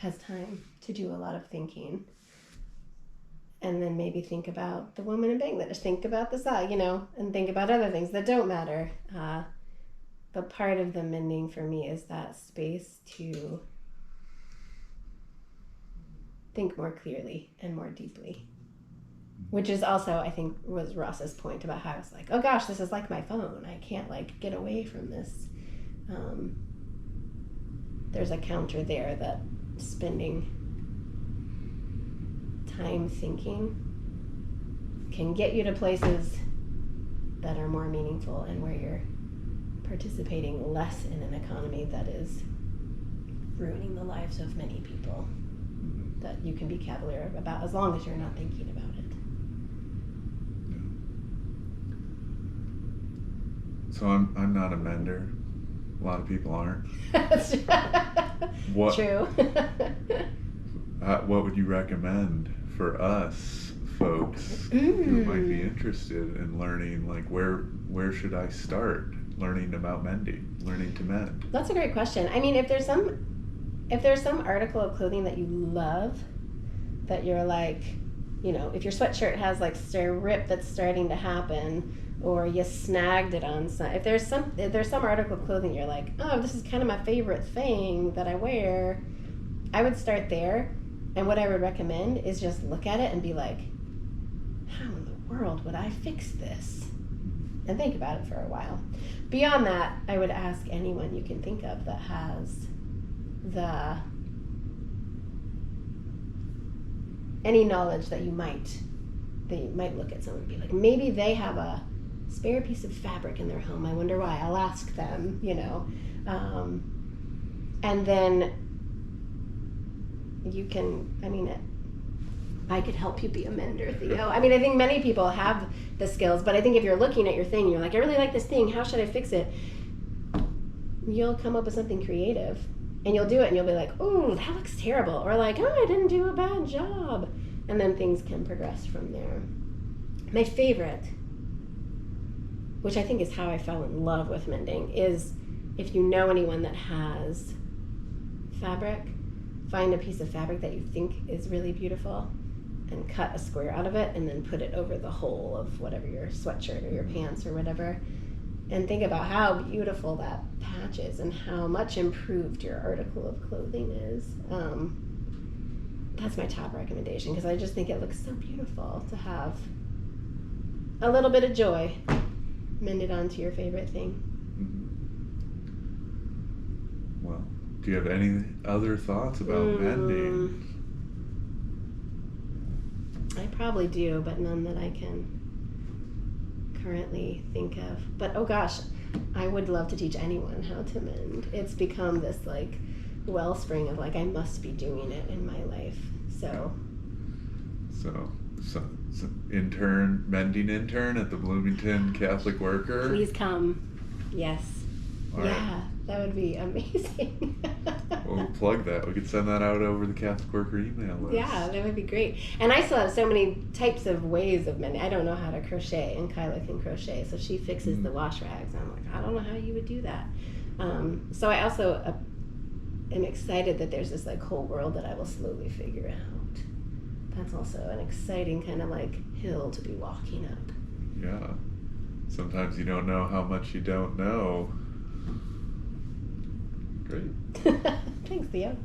has time to do a lot of thinking. And then maybe think about the woman in Bangladesh, think about the side, and think about other things that don't matter. But part of the mending for me is that space to think more clearly and more deeply. Which is also, I think, was Ross's point about how I was like, oh gosh, this is like my phone. I can't get away from this. There's a counter there that spending time thinking can get you to places that are more meaningful and where you're participating less in an economy that is ruining the lives of many people that you can be cavalier about as long as you're not thinking about it. So I'm not a mender. A lot of people aren't. True. What would you recommend for us folks who might be interested in learning, like where should I start learning about mending, learning to mend? That's a great question. I mean, if there's some article of clothing that you love, that you're like, if your sweatshirt has like a rip that's starting to happen, or you snagged it on some, if there's some article of clothing you're like, oh, this is kind of my favorite thing that I wear, I would start there. And what I would recommend is just look at it and be like, how in the world would I fix this? And think about it for a while. Beyond that, I would ask anyone you can think of that has any knowledge that you might look at someone and be like, maybe they have a spare piece of fabric in their home. I wonder why. I'll ask them, and then you can, I could help you be a mender, Theo. I think many people have the skills, but I think if you're looking at your thing, you're like, I really like this thing, how should I fix it? You'll come up with something creative, and you'll do it, and you'll be like, oh, that looks terrible, or like, oh, I didn't do a bad job, and then things can progress from there. My favorite, which I think is how I fell in love with mending, is if you know anyone that has fabric, find a piece of fabric that you think is really beautiful and cut a square out of it and then put it over the hole of whatever, your sweatshirt or your pants or whatever, and think about how beautiful that patch is and how much improved your article of clothing is. That's my top recommendation, because I just think it looks so beautiful to have a little bit of joy mended onto your favorite thing. Well, do you have any other thoughts about mending? I probably do, but none that I can currently think of. But oh gosh, I would love to teach anyone how to mend. It's become this wellspring of I must be doing it in my life. So mending intern at the Bloomington Catholic Worker. Please come. Yes. All right. That would be amazing. We'll plug that. We could send that out over the Catholic Worker email list. Yeah, that would be great. And I still have so many types of ways of mending. I don't know how to crochet, and Kyla can crochet, so she fixes the wash rags. I'm like, I don't know how you would do that. So I also am excited that there's this whole world that I will slowly figure out. That's also an exciting kind of hill to be walking up. Yeah. Sometimes you don't know how much you don't know. Great. Thanks, Theo.